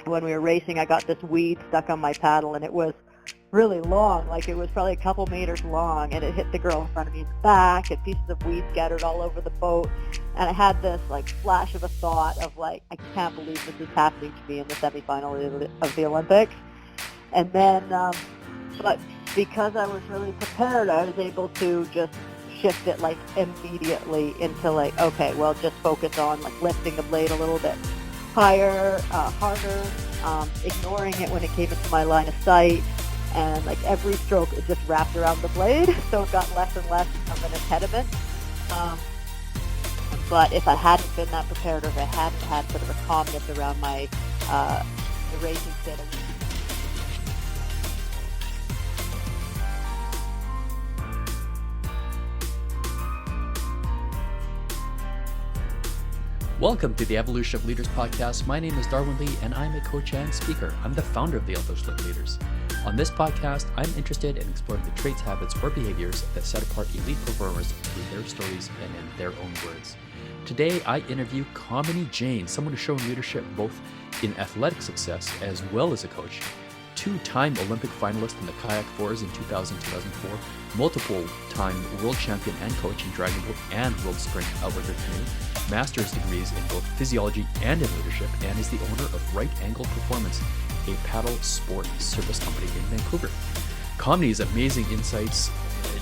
when we were racing, I got this weed stuck on my paddle, and it was really long, like it was probably a couple meters long, and it hit the girl in front of me in the back, and pieces of weed scattered all over the boat. And I had this like flash of a thought of like, I can't believe this is happening to me in the semifinal of the Olympics. And then, but because I was really prepared, I was able to just shift it like immediately into like, okay, well, just focus on like lifting the blade a little bit higher, harder, ignoring it when it came into my line of sight. And like every stroke, it just wrapped around the blade, so it got less and less of an impediment. But if I hadn't been that prepared, or if I hadn't had sort of a calmness around my the racing fit. Welcome to the Evolution of Leaders podcast. My name is Darwin Lee, and I'm a coach and speaker. I'm the founder of the Evolution of Leaders. On this podcast, I'm interested in exploring the traits, habits, or behaviors that set apart elite performers through their stories and in their own words. Today, I interview Kamini Jain, someone who's shown leadership both in athletic success as well as a coach. Two-time Olympic finalist in the kayak fours in 2000-2004, multiple-time world champion and coach in dragon boat and world sprint outrigger canoe, master's degrees in both physiology and in leadership, and is the owner of Right Angle Performance, a paddle sport service company in Vancouver. Kamini's amazing insights.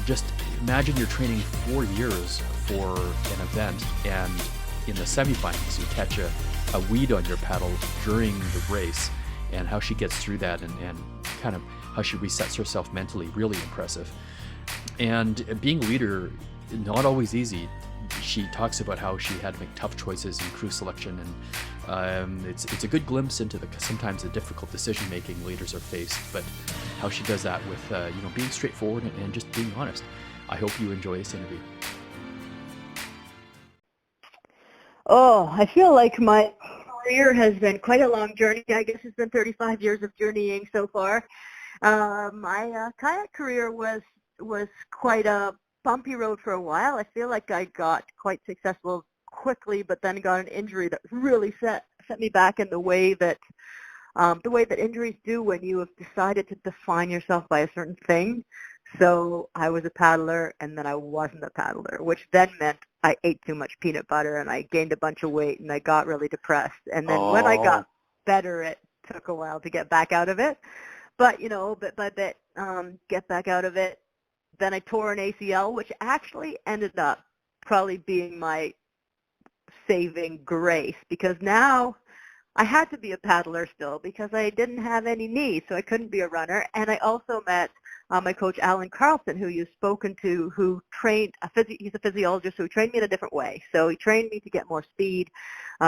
Just imagine you're training 4 years for an event, and in the semifinals you catch a weed on your paddle during the race, and how she gets through that and kind of how she resets herself mentally. Really impressive. And being a leader, not always easy. She talks about how she had to make tough choices in crew selection, and it's a good glimpse into sometimes the difficult decision making leaders are faced, but how she does that with being straightforward and just being honest. I hope you enjoy this interview. Oh, I feel like my career has been quite a long journey. I guess it's been 35 years of journeying so far. My kayak career was quite a bumpy road for a while. I feel like I got quite successful quickly, but then got an injury that really set me back in the way that injuries do when you have decided to define yourself by a certain thing. So I was a paddler, and then I wasn't a paddler, which then meant I ate too much peanut butter, and I gained a bunch of weight, and I got really depressed. And then when I got better, it took a while to get back out of it. But, bit by bit, get back out of it. Then I tore an ACL, which actually ended up probably being my saving grace, because now I had to be a paddler still because I didn't have any knees, so I couldn't be a runner. And I also met my coach, Alan Carlson, who you've spoken to, who trained, he's a physiologist, so he trained me in a different way. So he trained me to get more speed.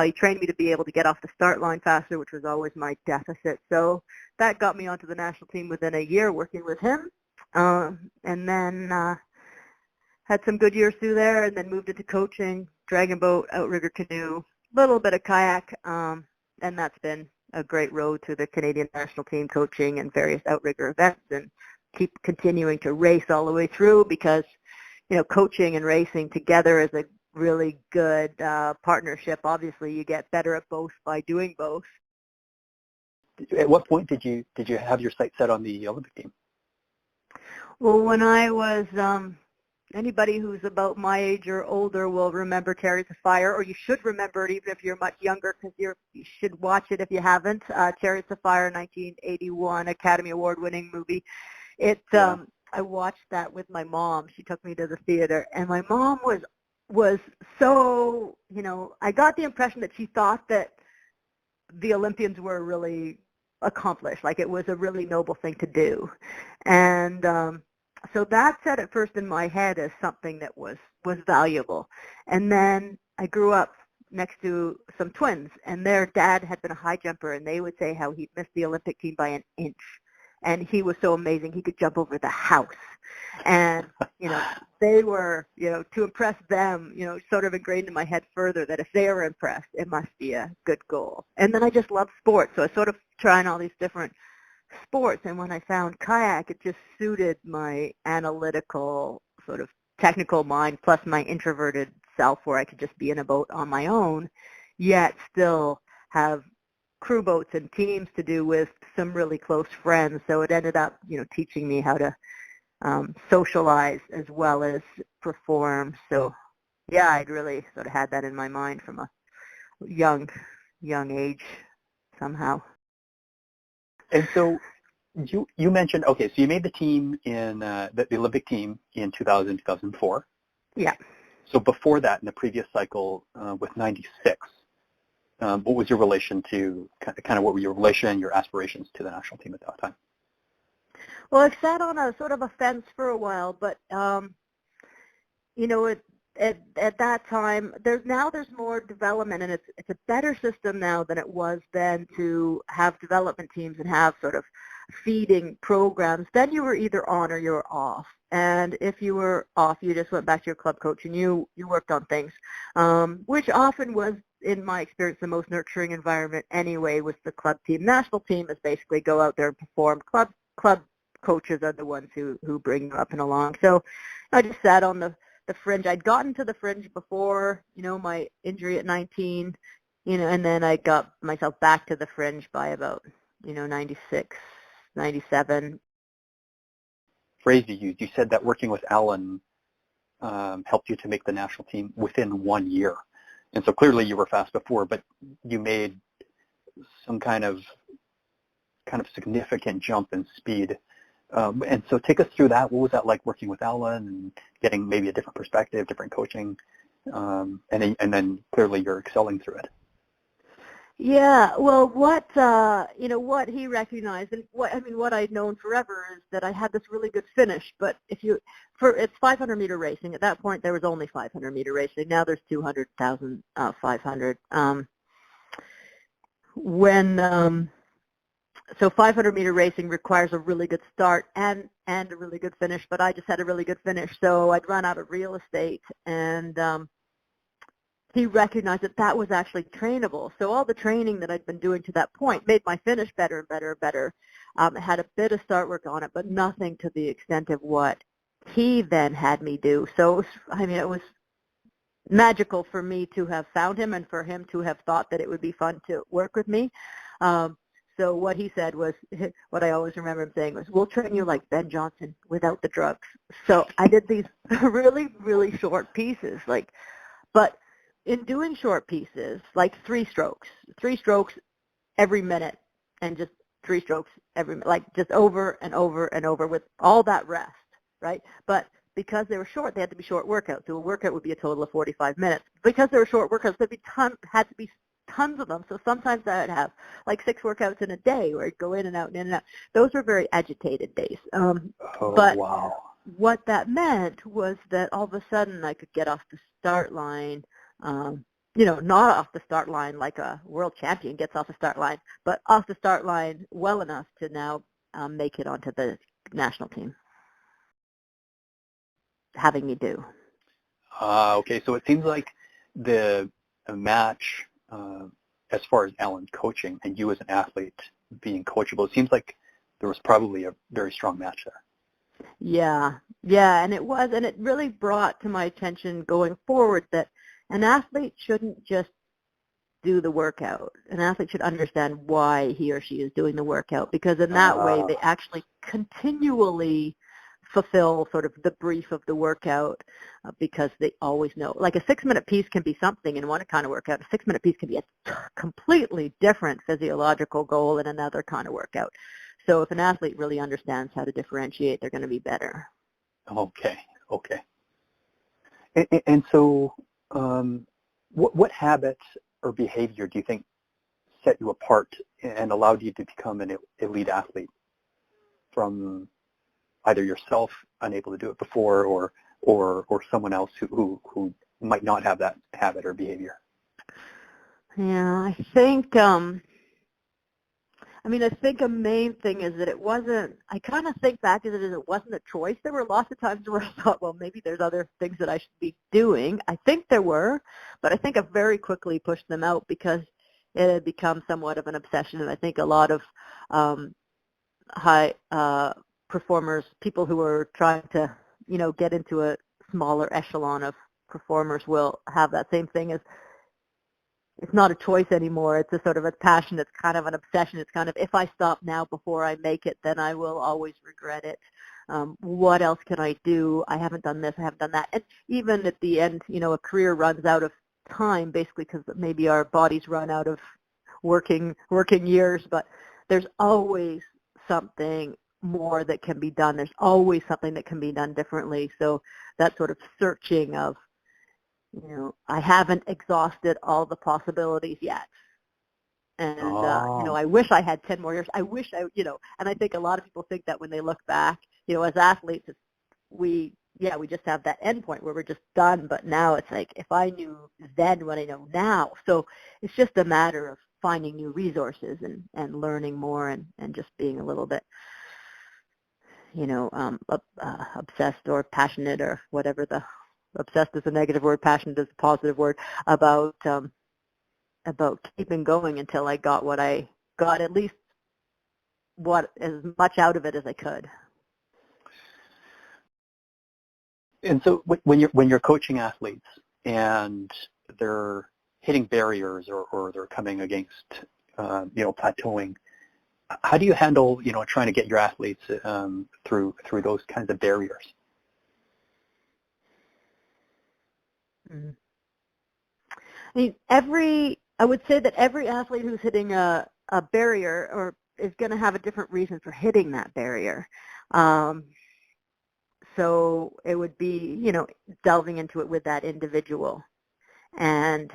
He trained me to be able to get off the start line faster, which was always my deficit. So that got me onto the national team within a year working with him. And then had some good years through there, and then moved into coaching, dragon boat, outrigger canoe, a little bit of kayak, and that's been a great road to the Canadian national team, coaching and various outrigger events, and keep continuing to race all the way through, because coaching and racing together is a really good partnership. Obviously, you get better at both by doing both. At what point did you have your sights set on the Olympic team? Well, when I was, anybody who's about my age or older will remember Chariots of Fire, or you should remember it even if you're much younger, because you should watch it if you haven't. Chariots of Fire, 1981, Academy Award-winning movie. I watched that with my mom. She took me to the theater, and my mom was so, I got the impression that she thought that the Olympians were really accomplished, like it was a really noble thing to do. And so that set at first in my head as something that was valuable. And then I grew up next to some twins, and their dad had been a high jumper, and they would say how he'd missed the Olympic team by an inch. And he was so amazing, he could jump over the house. And, they were, to impress them, sort of ingrained in my head further that if they were impressed, it must be a good goal. And then I just loved sports, so I sort of trying all these different sports. And when I found kayak, it just suited my analytical, sort of technical mind, plus my introverted self, where I could just be in a boat on my own, yet still have crew boats and teams to do with some really close friends. So it ended up, teaching me how to socialize as well as perform. So yeah, I'd really sort of had that in my mind from a young age somehow. And so you mentioned, okay, so you made the team in the Olympic team in 2000, 2004. Yeah. So before that, in the previous cycle with 96, what was your relation to, kind of what were your relation, your aspirations to the national team at that time? Well, I've sat on a sort of a fence for a while, but at that time, there's more development, and it's a better system now than it was then to have development teams and have sort of feeding programs. Then you were either on or you were off. And if you were off, you just went back to your club coach and you worked on things, which often was, in my experience, the most nurturing environment anyway with the club team. National team is basically go out there and perform. Club coaches are the ones who bring you up and along. So I just sat on the fringe. I'd gotten to the fringe before, my injury at 19, and then I got myself back to the fringe by about, 96, 97. Phrase you used, you said that working with Alan helped you to make the national team within 1 year. And so clearly you were fast before, but you made some kind of significant jump in speed. And so take us through that. What was that like working with Alan and getting maybe a different perspective, different coaching, and then clearly you're excelling through it? Yeah, well, what he recognized, and what I'd known forever is that I had this really good finish. But it's 500-meter racing. At that point, there was only 500-meter racing. Now there's 200,000 500. So 500-meter racing requires a really good start and a really good finish, but I just had a really good finish. So I'd run out of real estate, and he recognized that was actually trainable. So all the training that I'd been doing to that point made my finish better and better and better. It had a bit of start work on it, but nothing to the extent of what he then had me do. So it was magical for me to have found him and for him to have thought that it would be fun to work with me. So what he said was, what I always remember him saying was, we'll train you like Ben Johnson without the drugs. So I did these really, really short pieces, but in doing short pieces, like three strokes every minute, and just three strokes just over and over and over with all that rest, right? But because they were short, they had to be short workouts. So a workout would be a total of 45 minutes. Because they were short workouts, had to be tons of them. So sometimes I would have 6 workouts in a day where I'd go in and out and in and out. Those were very agitated days. Wow. What that meant was that all of a sudden I could get off the start line, not off the start line like a world champion gets off the start line, but off the start line well enough to now make it onto the national team, having me do. Okay, so it seems like the match, as far as Alan coaching and you as an athlete being coachable, it seems like there was probably a very strong match there. Yeah, and it was, and it really brought to my attention going forward that an athlete shouldn't just do the workout. An athlete should understand why he or she is doing the workout, because in that way they actually continually fulfill sort of the brief of the workout, because they always know. Like a 6-minute piece can be something in one kind of workout. A 6-minute piece can be a completely different physiological goal in another kind of workout. So if an athlete really understands how to differentiate, they're going to be better. Okay. And so what habits or behavior do you think set you apart and allowed you to become an elite athlete from either yourself unable to do it before or someone else who might not have that habit or behavior? Yeah, I think I think a main thing is that it wasn't, I kind of think back to it as it wasn't a choice. There were lots of times where I thought, well, maybe there's other things that I should be doing. I think there were, but I think I very quickly pushed them out because it had become somewhat of an obsession. And I think a lot of high performers, people who are trying to, get into a smaller echelon of performers will have that same thing as it's not a choice anymore. It's a sort of a passion. It's kind of an obsession. It's kind of, if I stop now before I make it, then I will always regret it. What else can I do? I haven't done this. I haven't done that. And even at the end, a career runs out of time, basically, because maybe our bodies run out of working years. But there's always something more that can be done. There's always something that can be done differently. So that sort of searching of, I haven't exhausted all the possibilities yet. And, I wish I had 10 more years. I wish and I think a lot of people think that when they look back, as athletes, we just have that end point where we're just done. But now it's like, if I knew then what I know now. So it's just a matter of finding new resources and learning more and just being a little bit, obsessed or passionate or whatever obsessed is a negative word, passionate is a positive word, about keeping going until I got what I got, at least as much out of it as I could. And so when you're coaching athletes and they're hitting barriers or they're coming against plateauing, how do you handle trying to get your athletes through those kinds of barriers? I would say that every athlete who's hitting a barrier or is going to have a different reason for hitting that barrier. So it would be, delving into it with that individual. And,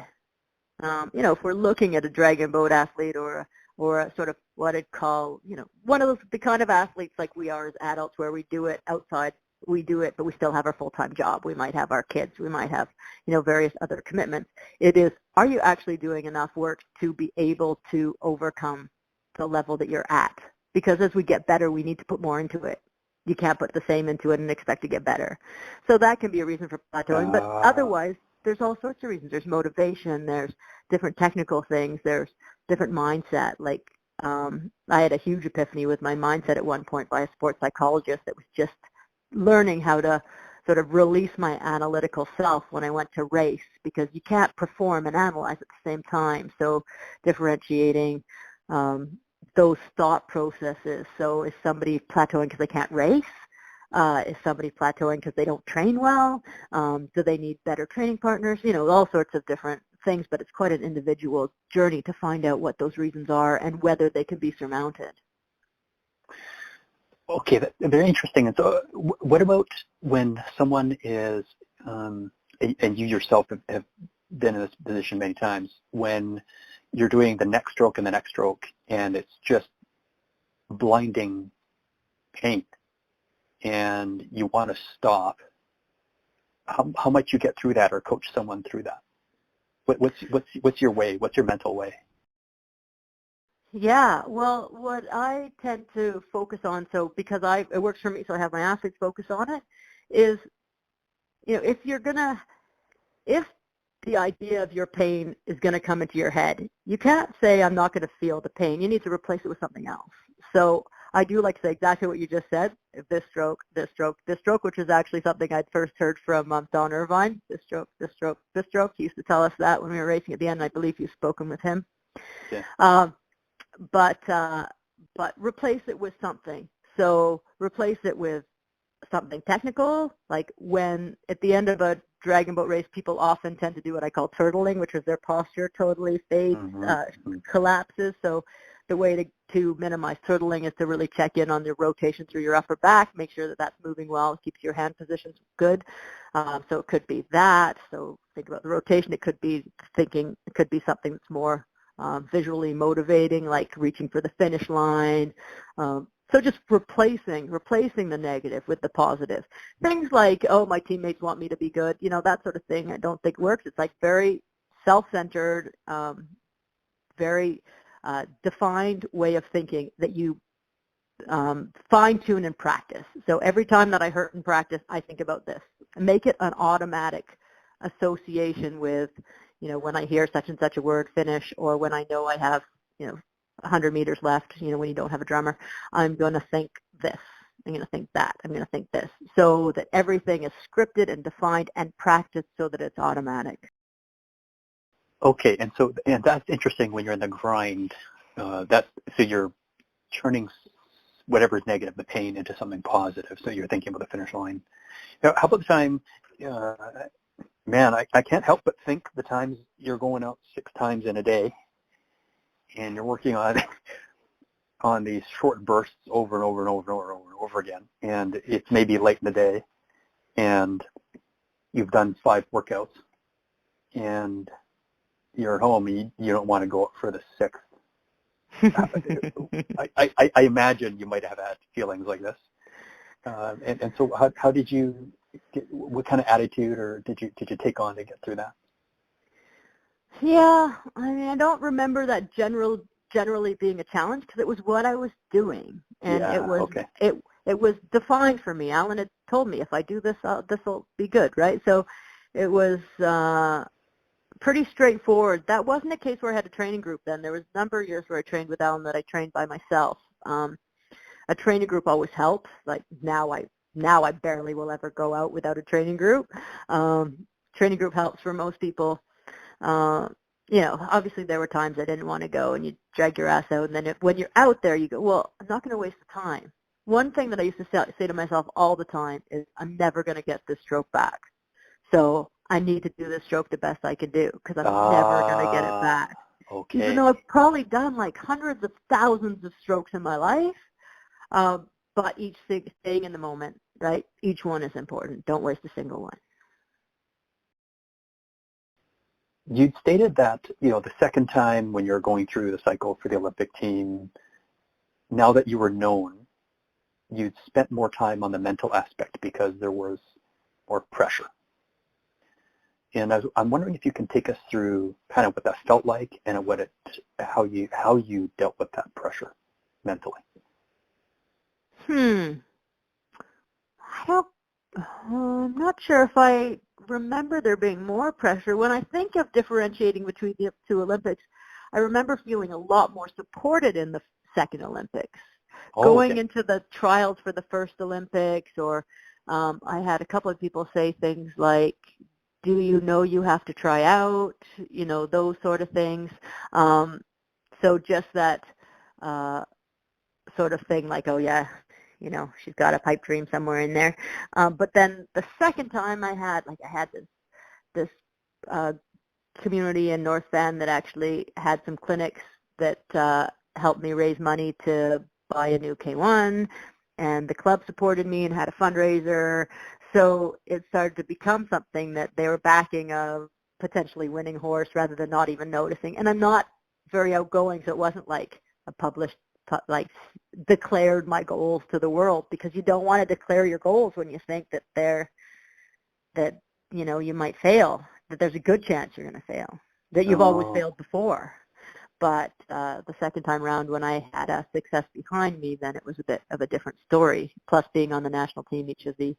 if we're looking at a dragon boat athlete or a sort of what I'd call, one of the kind of athletes like we are as adults where we do it outside, we do it, but we still have our full-time job. We might have our kids. We might have, various other commitments. It is, are you actually doing enough work to be able to overcome the level that you're at? Because as we get better, we need to put more into it. You can't put the same into it and expect to get better. So that can be a reason for plateauing. But otherwise, there's all sorts of reasons. There's motivation. There's different technical things. There's different mindset. Like I had a huge epiphany with my mindset at one point by a sports psychologist that was just learning how to sort of release my analytical self when I went to race, because you can't perform and analyze at the same time. So differentiating those thought processes. So is somebody plateauing because they can't race? Is somebody plateauing because they don't train well? Do they need better training partners? All sorts of different things, but it's quite an individual journey to find out what those reasons are and whether they can be surmounted. Okay, that's very interesting. And so what about when someone is, and you yourself have been in this position many times, when you're doing the next stroke and the next stroke and it's just blinding pain and you want to stop, how might you get through that or coach someone through that? What's your way? What's your mental way? Yeah, well, what I tend to focus on, so because it works for me, so I have my athletes focus on it, is, if the idea of your pain is going to come into your head, you can't say, I'm not going to feel the pain. You need to replace it with something else. So I do like to say exactly what you just said, this stroke, this stroke, this stroke, which is actually something I'd first heard from Don Irvine, this stroke, this stroke, this stroke. He used to tell us that when we were racing at the end, and I believe you've spoken with him. Yeah. But replace it with something. So replace it with something technical, like when at the end of a dragon boat race, people often tend to do what I call turtling, which is their posture totally fades, collapses. So the way to minimize turtling is to really check in on the rotation through your upper back, make sure that that's moving well, keeps your hand positions good. So it could be that. So think about the rotation. It could be something that's more visually motivating, like reaching for the finish line. So just replacing the negative with the positive. Things like, oh, my teammates want me to be good, that sort of thing I don't think works. It's like very self-centered, very defined way of thinking that you fine-tune and practice. So every time that I hurt in practice, I think about this. Make it an automatic association with, when I hear such and such a word, finish, or when I know I have, 100 meters left, when you don't have a drummer, I'm going to think this. I'm going to think that. I'm going to think this. So that everything is scripted and defined and practiced so that it's automatic. Okay, and that's interesting when you're in the grind. So you're turning whatever's negative, the pain, into something positive. So you're thinking about the finish line. Now, how about the time? Uh, Man, I can't help but think the times you're going out 6 times in a day, and you're working on these short bursts over and over and over and over and over, and over again, and it's maybe late in the day, and you've done 5 workouts, and you're at home, and you don't want to go up for the 6th. I imagine you might have had feelings like this. And so how did you what kind of attitude or did you take on to get through that? Yeah, I mean, I don't remember that generally being a challenge because it was what I was doing, and Yeah, it was okay. it was defined for me. Alan had told me if I do this, this will be good, right? So it was pretty straightforward. That wasn't a case where I had a training group then. There was a number of years where I trained with Alan that I trained by myself. A training group always helps. Like now I barely will ever go out without a training group. Training group helps for most people. Obviously there were times I didn't want to go and you drag your ass out, and then when you're out there you go, well, I'm not going to waste the time. One thing that I used to say to myself all the time is I'm never going to get this stroke back. So I need to do this stroke the best I can do because I'm never going to get it back. Okay. Even though I've probably done like hundreds of thousands of strokes in my life, but each staying in the moment, right? Each one is important. Don't waste a single one. You'd stated that, the second time when you're going through the cycle for the Olympic team, now that you were known, you'd spent more time on the mental aspect because there was more pressure. And I'm wondering if you can take us through kind of what that felt like and how you dealt with that pressure mentally. I'm not sure if I remember there being more pressure. When I think of differentiating between the 2 Olympics, I remember feeling a lot more supported in the second Olympics. Going into the trials for the first Olympics, or I had a couple of people say things like, do you know you have to try out, those sort of things. So just that sort of thing like, oh yeah, she's got a pipe dream somewhere in there. But then the second time I had this community in North Bend that actually had some clinics that helped me raise money to buy a new K1, and the club supported me and had a fundraiser. So it started to become something that they were backing a potentially winning horse rather than not even noticing. And I'm not very outgoing, so it wasn't like a published, declared my goals to the world, because you don't want to declare your goals when you think that you might fail, that there's a good chance you're going to fail, that you've always failed before. But the second time around, when I had a success behind me, then it was a bit of a different story, plus being on the national team each of the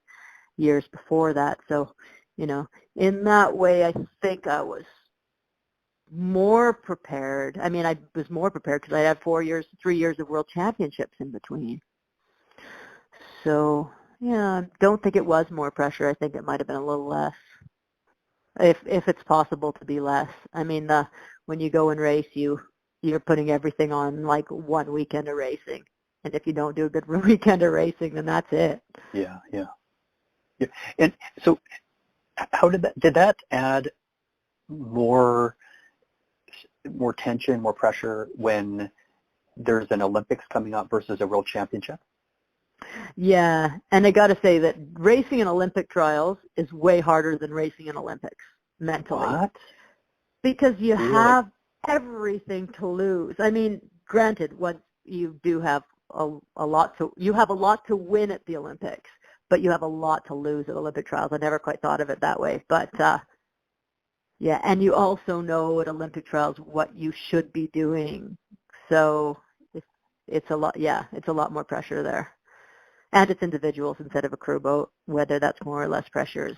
years before that. So, in that way, I think I was more prepared. I mean, I was more prepared because I had 3 years of world championships in between. So, yeah, I don't think it was more pressure. I think it might have been a little less, if it's possible to be less. I mean, when you go and race, you're putting everything on like one weekend of racing, and if you don't do a good weekend of racing, then that's it. Yeah. And so, how did that add more tension, more pressure when there's an Olympics coming up versus a World Championship? Yeah, and I got to say that racing in Olympic trials is way harder than racing in Olympics mentally. What? Because you have everything to lose. I mean, granted, once you do have a lot to win at the Olympics, but you have a lot to lose at Olympic trials. I never quite thought of it that way, but yeah, and you also know at Olympic trials what you should be doing. So it's a lot. Yeah, it's a lot more pressure there, and it's individuals instead of a crew boat. Whether that's more or less pressure is,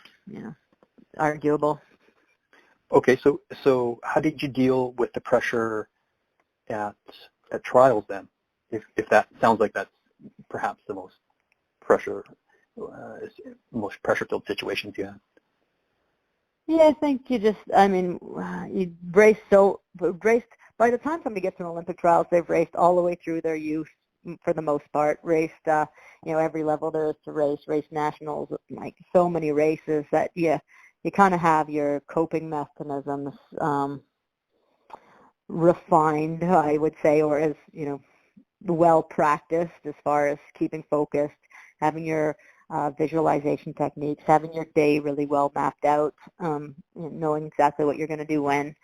arguable. Okay, so how did you deal with the pressure at trials then? If that sounds like that's perhaps the most pressure-filled situations you had. Yeah, I think you raced, by the time somebody gets to Olympic trials, they've raced all the way through their youth for the most part, raced, every level there is to race nationals, like so many races that you kind of have your coping mechanisms, refined, I would say, or as, well practiced as far as keeping focused, having your visualization techniques, having your day really well mapped out, knowing exactly what you're going to do when,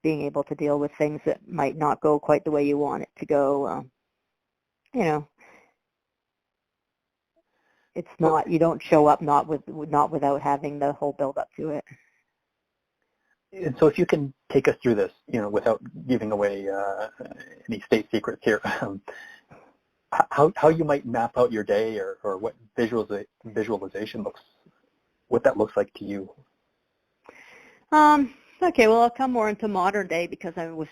being able to deal with things that might not go quite the way you want it to go. It's not, you don't show up not without having the whole build up to it. And so if you can take us through this, without giving away any state secrets here, how you might map out your day, or what visualization what that looks like to you. Okay, well, I'll come more into modern day because I was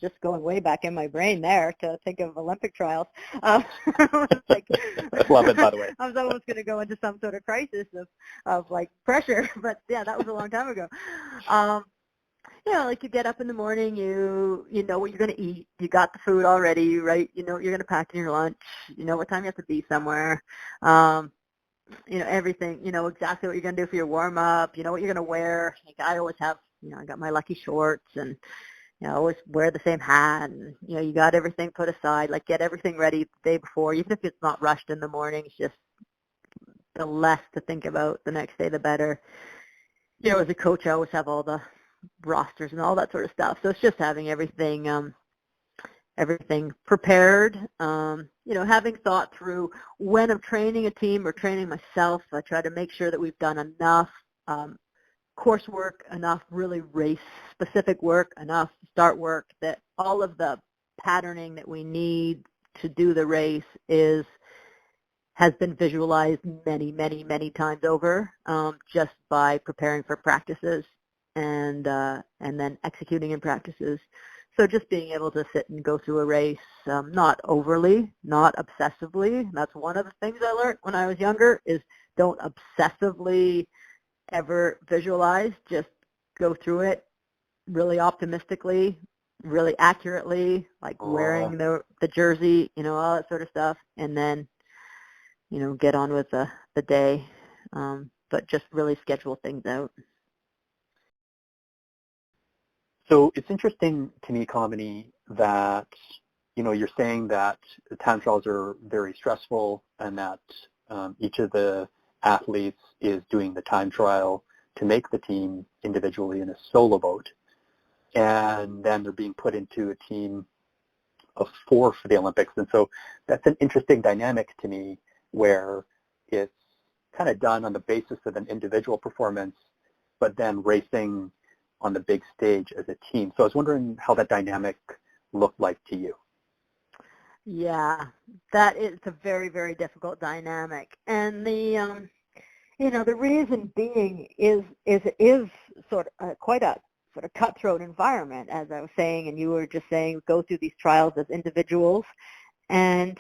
just going way back in my brain there to think of Olympic trials. I love it, by the way. I was almost going to go into some sort of crisis of like pressure, but yeah, that was a long time ago. Like you get up in the morning, you know what you're going to eat. You got the food already, right? You know what you're going to pack in your lunch. You know what time you have to be somewhere. Everything, exactly what you're going to do for your warm up, what you're going to wear. Like I always have, I got my lucky shorts and, I always wear the same hat and, you got everything put aside, like get everything ready the day before, even if it's not rushed in the morning. It's just the less to think about the next day, the better. As a coach, I always have all the rosters and all that sort of stuff. So it's just having everything prepared, having thought through when I'm training a team or training myself. I try to make sure that we've done enough coursework, enough really race-specific work, enough start work, that all of the patterning that we need to do the race has been visualized many, many, many times over, just by preparing for practices and then executing in practices. So just being able to sit and go through a race, not overly, not obsessively. That's one of the things I learned when I was younger, is don't obsessively ever visualize. Just go through it really optimistically, really accurately, like wearing the jersey, all that sort of stuff, and then, get on with the day, but just really schedule things out. So it's interesting to me, Kamini, that, you're saying that the time trials are very stressful and that each of the athletes is doing the time trial to make the team individually in a solo boat. And then they're being put into a team of 4 for the Olympics. And so that's an interesting dynamic to me, where it's kind of done on the basis of an individual performance, but then racing on the big stage as a team. So I was wondering how that dynamic looked like to you. Yeah, that is a very, very difficult dynamic. And the, the reason being is it is sort of quite a sort of cutthroat environment, as I was saying, and you were just saying, go through these trials as individuals. And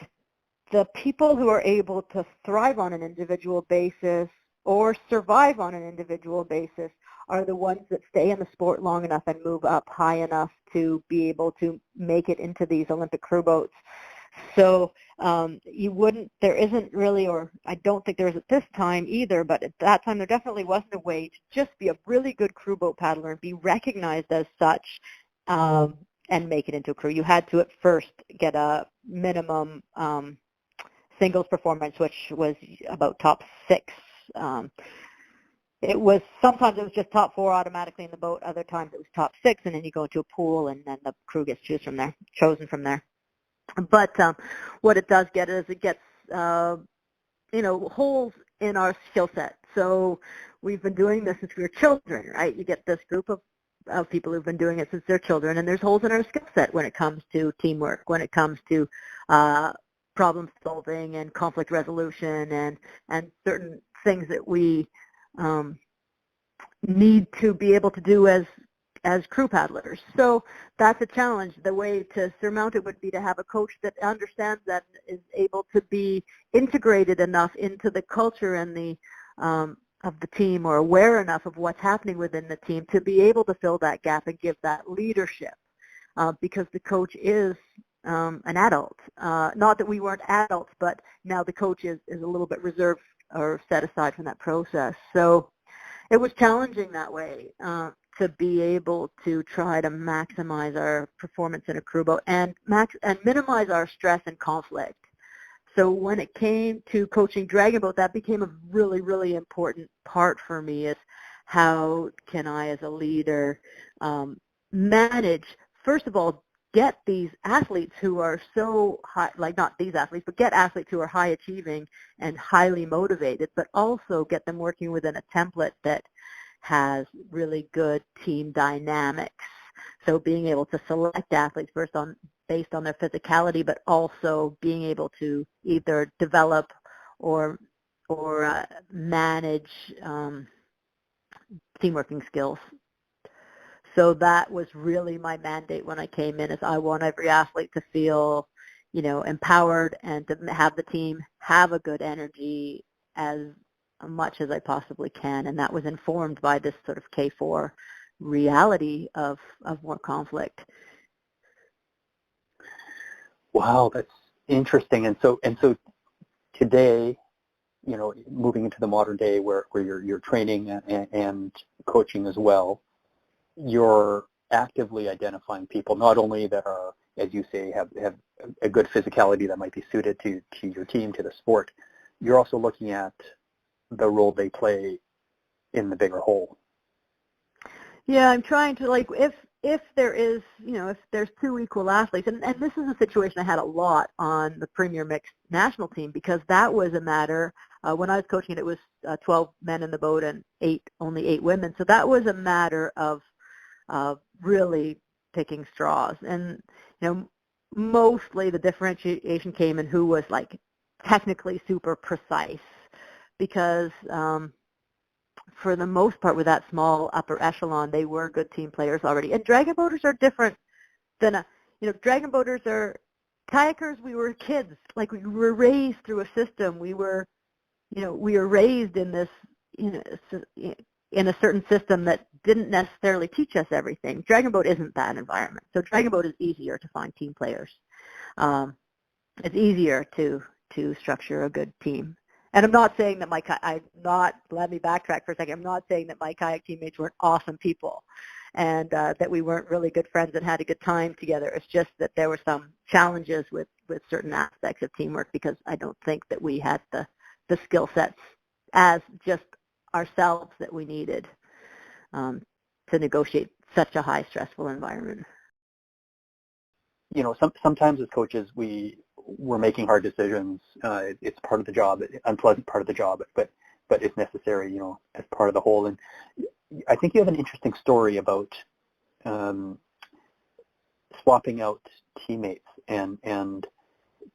the people who are able to thrive on an individual basis or survive on an individual basis are the ones that stay in the sport long enough and move up high enough to be able to make it into these Olympic crew boats. So there isn't really, or I don't think there is at this time either, but at that time there definitely wasn't a way to just be a really good crew boat paddler and be recognized as such, and make it into a crew. You had to at first get a minimum singles performance, which was about top 6. Sometimes it was just top 4 automatically in the boat. Other times it was top 6, and then you go into a pool, and then the crew gets chosen from there. But what it does get is it gets holes in our skill set. So we've been doing this since we were children, right? You get this group of people who've been doing it since they're children, and there's holes in our skill set when it comes to teamwork, when it comes to problem solving and conflict resolution, and certain things that we need to be able to do as crew paddlers. So that's a challenge. The way to surmount it would be to have a coach that understands that, is able to be integrated enough into the culture and the the team or aware enough of what's happening within the team to be able to fill that gap and give that leadership, because the coach is an adult. Not that we weren't adults, but now the coach is a little bit reserved or set aside from that process. So it was challenging that way, to be able to try to maximize our performance in a crew boat and minimize our stress and conflict. So when it came to coaching Dragon Boat, that became a really, really important part for me, is how can I as a leader manage, first of all, get these athletes who are so high, like not these athletes, but get athletes who are high achieving and highly motivated, but also get them working within a template that has really good team dynamics. So being able to select athletes based on their physicality, but also being able to either develop or manage team working skills. So that was really my mandate when I came in, is I want every athlete to feel, empowered and to have the team have a good energy as much as I possibly can. And that was informed by this sort of K4 reality of more conflict. Wow, that's interesting. And so today, moving into the modern day where you're training and coaching as well, you're actively identifying people not only that are, as you say, have a good physicality that might be suited to your team, to the sport. You're also looking at the role they play in the bigger whole. Yeah, I'm trying to, like, if there is, if there's two equal athletes, and this is a situation I had a lot on the Premier Mixed national team, because that was a matter, when I was coaching it was 12 men in the boat and only 8 women. So that was a matter of really picking straws. And, mostly the differentiation came in who was, like, technically super precise, because for the most part with that small upper echelon, they were good team players already. And dragon boaters are different than dragon boaters are kayakers. We were kids, like we were raised through a system. We were raised in this, in a certain system that didn't necessarily teach us everything. Dragon boat isn't that environment. So dragon boat is easier to find team players. It's easier to structure a good team. And I'm not saying that let me backtrack for a second. I'm not saying that my kayak teammates weren't awesome people and that we weren't really good friends and had a good time together. It's just that there were some challenges with certain aspects of teamwork, because I don't think that we had the skill sets as just ourselves that we needed to negotiate such a high stressful environment. Sometimes as coaches we're making hard decisions. It's part of the job, unpleasant part of the job, but it's necessary, as part of the whole. And I think you have an interesting story about swapping out teammates and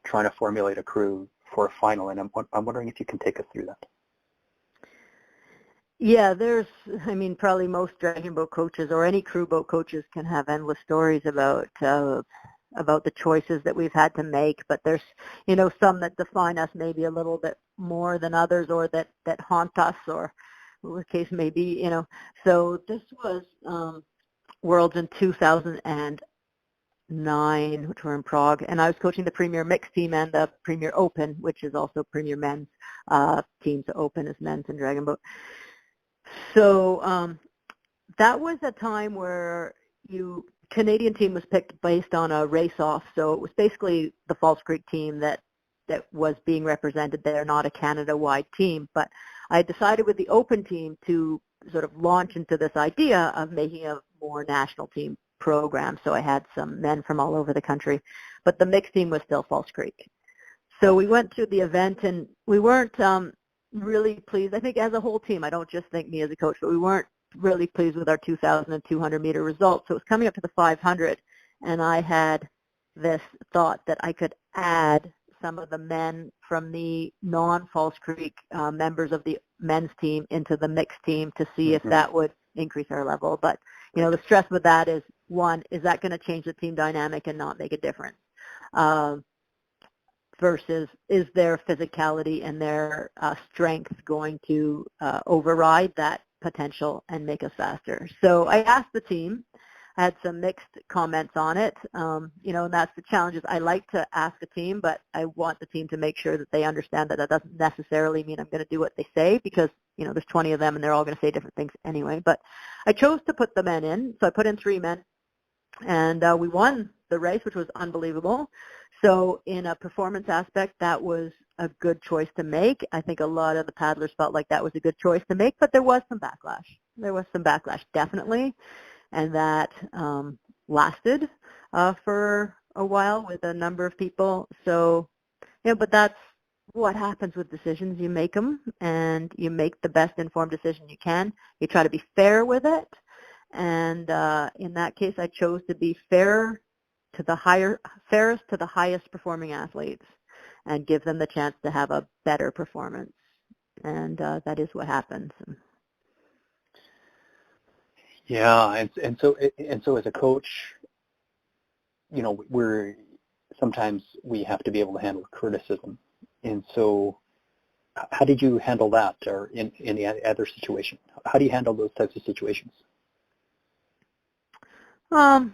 trying to formulate a crew for a final. And I'm wondering if you can take us through that. Yeah, probably most dragon boat coaches or any crew boat coaches can have endless stories about the choices that we've had to make, but there's, some that define us maybe a little bit more than others, or that haunt us, or the case may be, So this was Worlds in 2009, which were in Prague, and I was coaching the Premier Mixed team and the Premier Open, which is also Premier Men's team. So Open is men's and dragon boat. So that was a time where Canadian team was picked based on a race-off, so it was basically the False Creek team that was being represented there, not a Canada-wide team. But I decided with the Open team to sort of launch into this idea of making a more national team program, so I had some men from all over the country, but the mixed team was still False Creek. So we went through the event, and we weren't really pleased. I think as a whole team, I don't just think me as a coach, but we weren't really pleased with our 2,200 meter results. So it was coming up to the 500, and I had this thought that I could add some of the men from the non-False Creek members of the men's team into the mixed team to see if that would increase our level. But, the stress with that is, one, is that going to change the team dynamic and not make a difference? versus is their physicality and their strength going to override that potential and make us faster. So I asked the team. I had some mixed comments on it, and that's the challenge. Is I like to ask a team, but I want the team to make sure that they understand that that doesn't necessarily mean I'm going to do what they say, because there's 20 of them and they're all going to say different things anyway. But I chose to put the men in, so I put in 3 men, and we won the race, which was unbelievable. So in a performance aspect, that was a good choice to make. I think a lot of the paddlers felt like that was a good choice to make, but there was some backlash. There was some backlash, definitely. And that lasted for a while with a number of people. So, but that's what happens with decisions. You make them, and you make the best informed decision you can. You try to be fair with it. And in that case, I chose to be fairest to the highest performing athletes, and give them the chance to have a better performance. And that is what happens. Yeah, and so as a coach, sometimes we have to be able to handle criticism. And so how did you handle that, or in the other situation? How do you handle those types of situations? I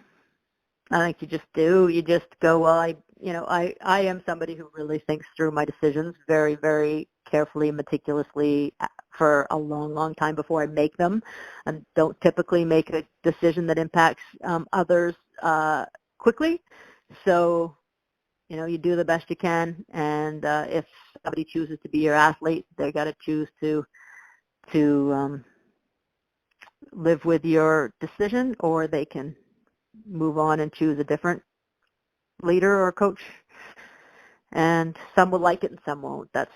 think you just do. You just go, well, I am somebody who really thinks through my decisions very, very carefully, meticulously for a long, long time before I make them, and don't typically make a decision that impacts others quickly. So, you do the best you can, and if somebody chooses to be your athlete, they got to choose to live with your decision, or they can move on and choose a different leader or coach. And some will like it and some won't. That's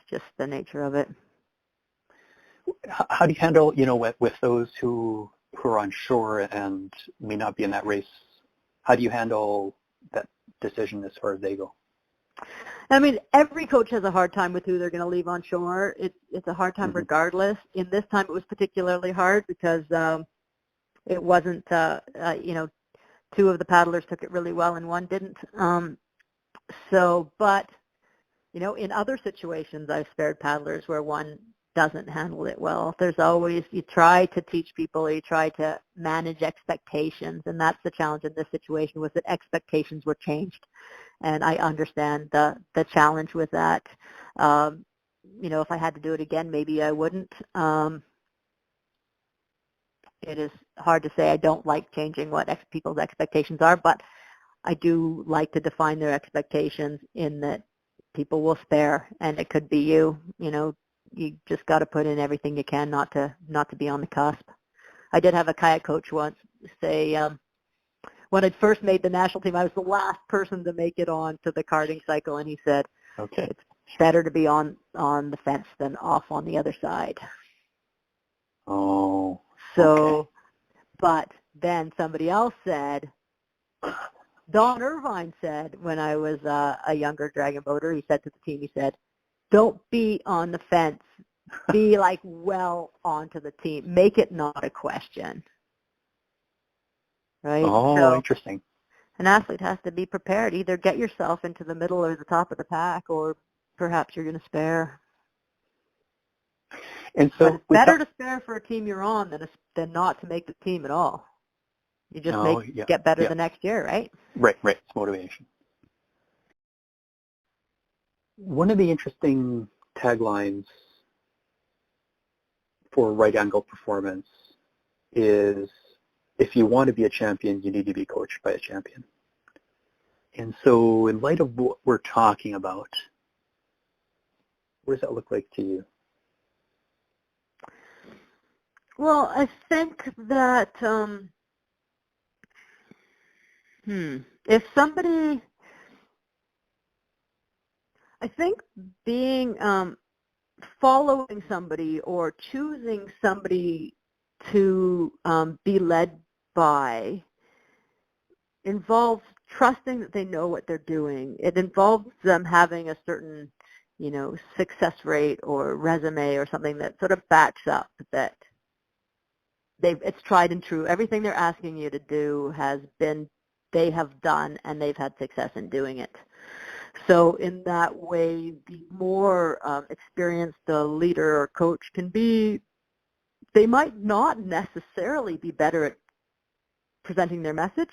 just the nature of it. How do you handle, with those who are unsure and may not be in that race? How do you handle that decision as far as they go? I mean, every coach has a hard time with who they're going to leave on shore. It's a hard time regardless. In this time, it was particularly hard because it wasn't, 2 of the paddlers took it really well and 1 didn't. But in other situations, I've spared paddlers where 1 doesn't handle it well. There's always, you try to teach people, or you try to manage expectations, and that's the challenge in this situation, was that expectations were changed. And I understand the challenge with that. If I had to do it again, maybe I wouldn't. It is hard to say. I don't like changing what people's expectations are, but I do like to define their expectations in that people will spare, and it could be you. You just got to put in everything you can not to be on the cusp. I did have a kayak coach once say, when I first made the national team, I was the last person to make it on to the karting cycle, and he said, "Okay, it's better to be on the fence than off on the other side." Oh. So, okay. But then somebody else said, Don Irvine said, when I was a younger dragon boater, he said to the team, he said, don't be on the fence. Be well onto the team. Make it not a question. Right? Oh, so interesting. An athlete has to be prepared. Either get yourself into the middle or the top of the pack, or perhaps you're going to spare. And but so it's better to spare for a team you're on than not to make the team at all. You just get better the next year, right? Right. It's motivation. One of the interesting taglines for right angle performance is, if you want to be a champion, you need to be coached by a champion. And so in light of what we're talking about, what does that look like to you? Well, I think that if somebody, I think being following somebody or choosing somebody to be led by involves trusting that they know what they're doing. It involves them having a certain, success rate or resume or something that sort of backs up that it's tried and true. Everything they're asking you to do they have done, and they've had success in doing it. So in that way, the more experienced the leader or coach can be, they might not necessarily be better at presenting their message.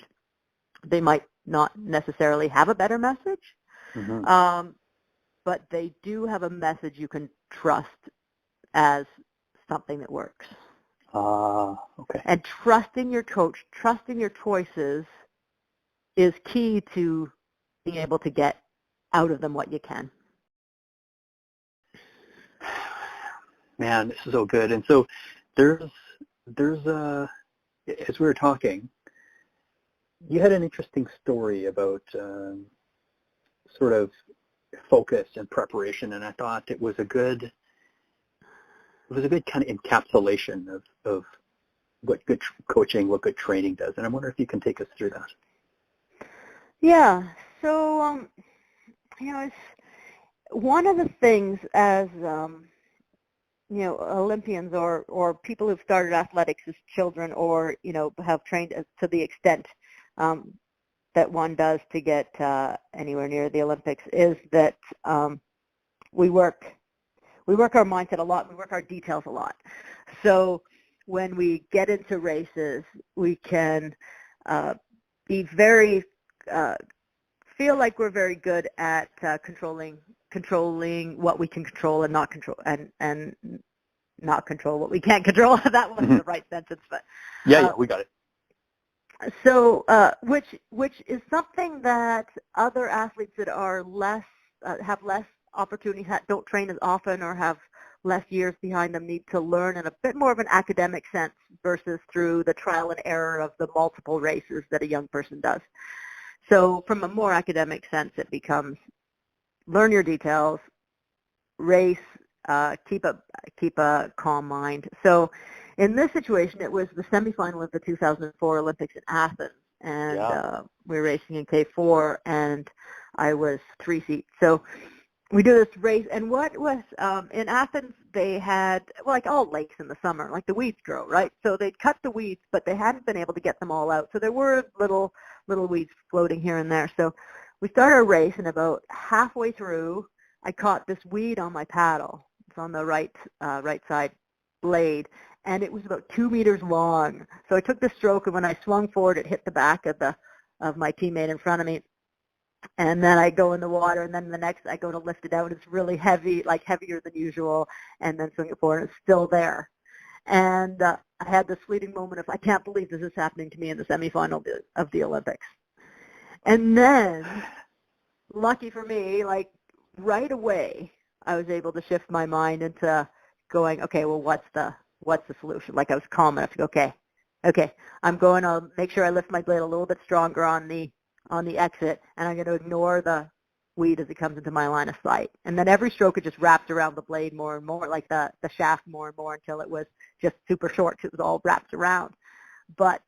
They might not necessarily have a better message, but they do have a message you can trust as something that works. Okay. And trusting your coach, trusting your choices is key to being able to get out of them what you can. Man, this is so good. And so there's as we were talking, you had an interesting story about sort of focus and preparation, and I thought it was a good kind of encapsulation of what good coaching, what good training does. And I wonder if you can take us through that. Yeah. So, it's one of the things as, Olympians or people who've started athletics as children or, have trained to the extent that one does to get anywhere near the Olympics is that we work our mindset a lot, we work our details a lot. So when we get into races, we can be very, feel like we're very good at controlling what we can control and not control, and not control what we can't control. That wasn't the right sentence, but yeah, we got it. So, which is something that other athletes that are less have less opportunity, don't train as often, or have less years behind them need to learn in a bit more of an academic sense versus through the trial and error of the multiple races that a young person does. So, from a more academic sense, it becomes learn your details, race, keep a calm mind. So in this situation, it was the semifinal of the 2004 Olympics in Athens, and we were racing in K4, and I was 3 seats. So we do this race, and what was in Athens, they had, well, like all lakes in the summer, like the weeds grow, right? So they'd cut the weeds, but they hadn't been able to get them all out. So there were little weeds floating here and there. So we started a race, and about halfway through, I caught this weed on my paddle. It's on the right side blade, and it was about 2 meters long. So I took the stroke, and when I swung forward, it hit the back of my teammate in front of me. And then I go in the water, and then the next I go to lift it out. It's really heavy, like heavier than usual, and then swing it forward, and it's still there. And I had this fleeting moment of, I can't believe this is happening to me in the semifinal of the Olympics. And then, lucky for me, like right away, I was able to shift my mind into going, okay, well, what's the solution? Like I was calm enough to go, okay, I'm going to make sure I lift my blade a little bit stronger on the exit, and I'm going to ignore the weed as it comes into my line of sight. And then every stroke, it just wrapped around the blade more and more, like the shaft more and more, until it was just super short because it was all wrapped around. But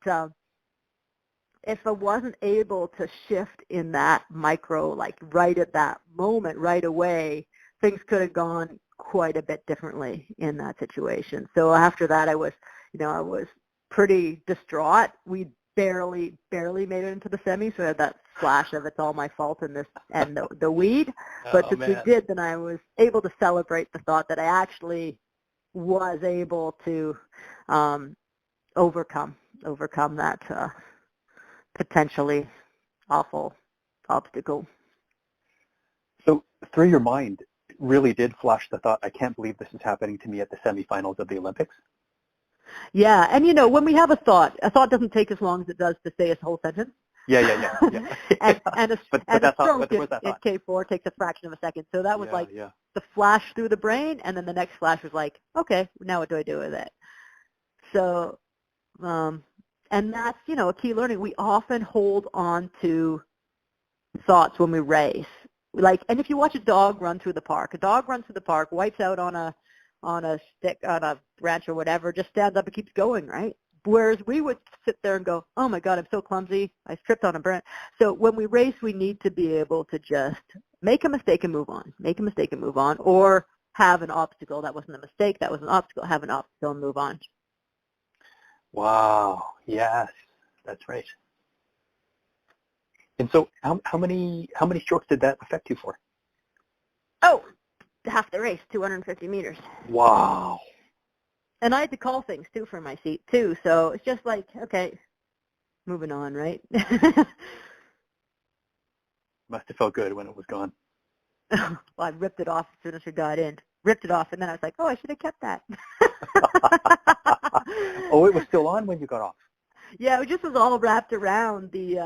if I wasn't able to shift in that micro, like right at that moment, right away, things could have gone quite a bit differently in that situation. So after that, I was pretty distraught. We barely made it into the semi, so I had that flash of it's all my fault and the weed. But since we did, then I was able to celebrate the thought that I actually was able to overcome that potentially awful obstacle. So through your mind, it really did flash the thought, I can't believe this is happening to me at the semifinals of the Olympics? Yeah, and when we have a thought doesn't take as long as it does to say a whole sentence. Yeah. and a stroke in K4 takes a fraction of a second. So that was the flash through the brain, and then the next flash was like, okay, now what do I do with it? So, and that's, a key learning. We often hold on to thoughts when we race. And if you watch a dog run through the park, wipes out on a stick, on a branch or whatever, just stands up and keeps going, right? Whereas we would sit there and go, oh my God, I'm so clumsy, I tripped on a branch. So when we race, we need to be able to just make a mistake and move on, or have an obstacle. That wasn't a mistake, that was an obstacle. Have an obstacle and move on. Wow, yes, that's right. And so how many strokes did that affect you for? Oh, half the race, 250 meters. Wow. And I had to call things, too, for my seat, too. So it's just like, okay, moving on, right? Must have felt good when it was gone. Well, I ripped it off as soon as we got in. Ripped it off, and then I was like, oh, I should have kept that. Oh, it was still on when you got off? Yeah, it just was all wrapped around the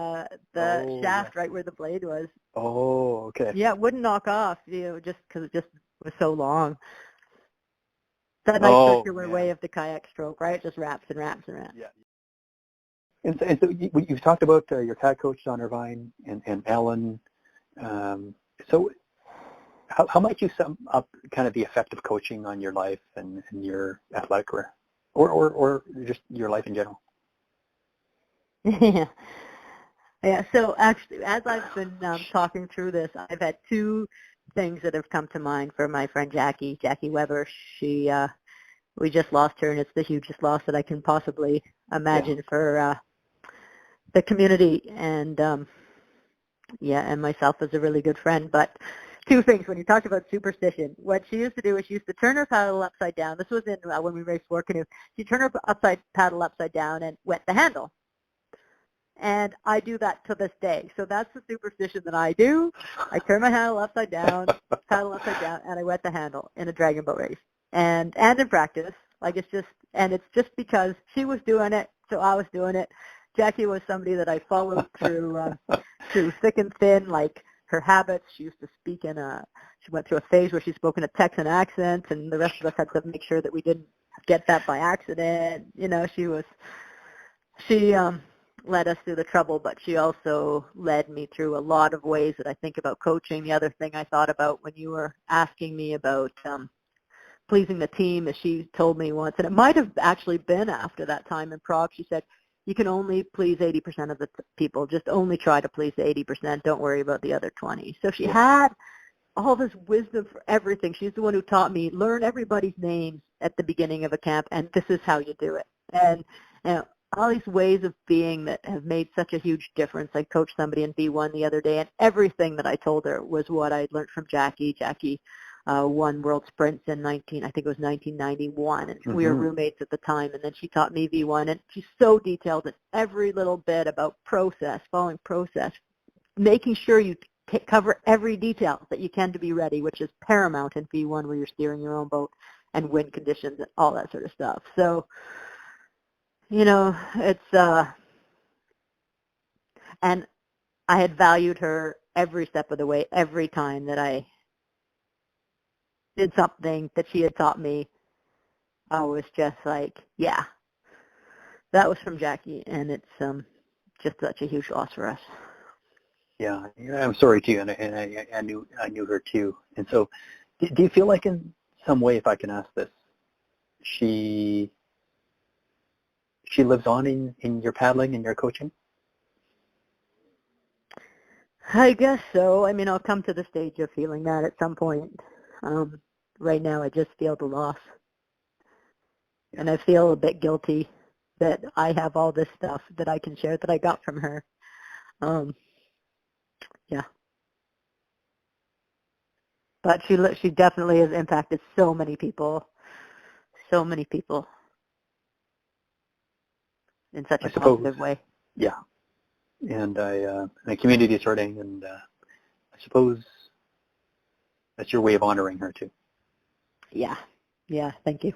shaft, yeah. right where the blade was. Oh, okay. Yeah, it wouldn't knock off, just because it just was so long. That nice circular way of the kayak stroke, right? It just wraps and wraps and wraps. Yeah. And so you've talked about your CAD coach, Don Irvine, and Ellen. So how might you sum up kind of the effect of coaching on your life and your athletic career, or just your life in general? Yeah. Yeah, so actually, as I've been talking through this, I've had two things that have come to mind for my friend Jackie Weber. We just lost her, and it's the hugest loss that I can possibly imagine for the community and and myself as a really good friend. But two things, when you talked about superstition, what she used to do is she used to turn her paddle upside down. This was in when we raced War Canoe. She'd turn her paddle upside down and wet the handle. And I do that to this day. So that's the superstition that I do. I turn my paddle upside down, and I wet the handle in a dragon boat race. And in practice, like it's just because she was doing it, so I was doing it. Jackie was somebody that I followed through thick and thin, like her habits. She used to speak she went through a phase where she spoke in a Texan accent, and the rest of us had to make sure that we didn't get that by accident. She led us through the trouble, but she also led me through a lot of ways that I think about coaching. The other thing I thought about when you were asking me about pleasing the team, as she told me once, and it might have actually been after that time in Prague, she said, you can only please 80% of the people. Just only try to please the 80%. Don't worry about the other 20. So she had all this wisdom for everything. She's the one who taught me, learn everybody's names at the beginning of a camp, and this is how you do it. And all these ways of being that have made such a huge difference. I coached somebody in V1 the other day, and everything that I told her was what I'd learned from Jackie. Jackie won world sprints in 1991, and we were roommates at the time, and then she taught me V1, and she's so detailed in every little bit about process, following process, making sure you cover every detail that you can to be ready, which is paramount in V1 where you're steering your own boat and wind conditions and all that sort of stuff. So, it's, and I had valued her every step of the way, every time that I did something that she had taught me. I was just like, yeah, that was from Jackie, and it's just such a huge loss for us. Yeah, I'm sorry too, and I knew her too. And so, do you feel like in some way, if I can ask this, she lives on in your paddling and your coaching? I guess so. I mean, I'll come to the stage of feeling that at some point. Right now, I just feel the loss. And I feel a bit guilty that I have all this stuff that I can share that I got from her. Yeah. But she definitely has impacted so many people in such a positive way. Yeah. And the community is hurting, and I suppose that's your way of honoring her too. Yeah. Yeah. Thank you.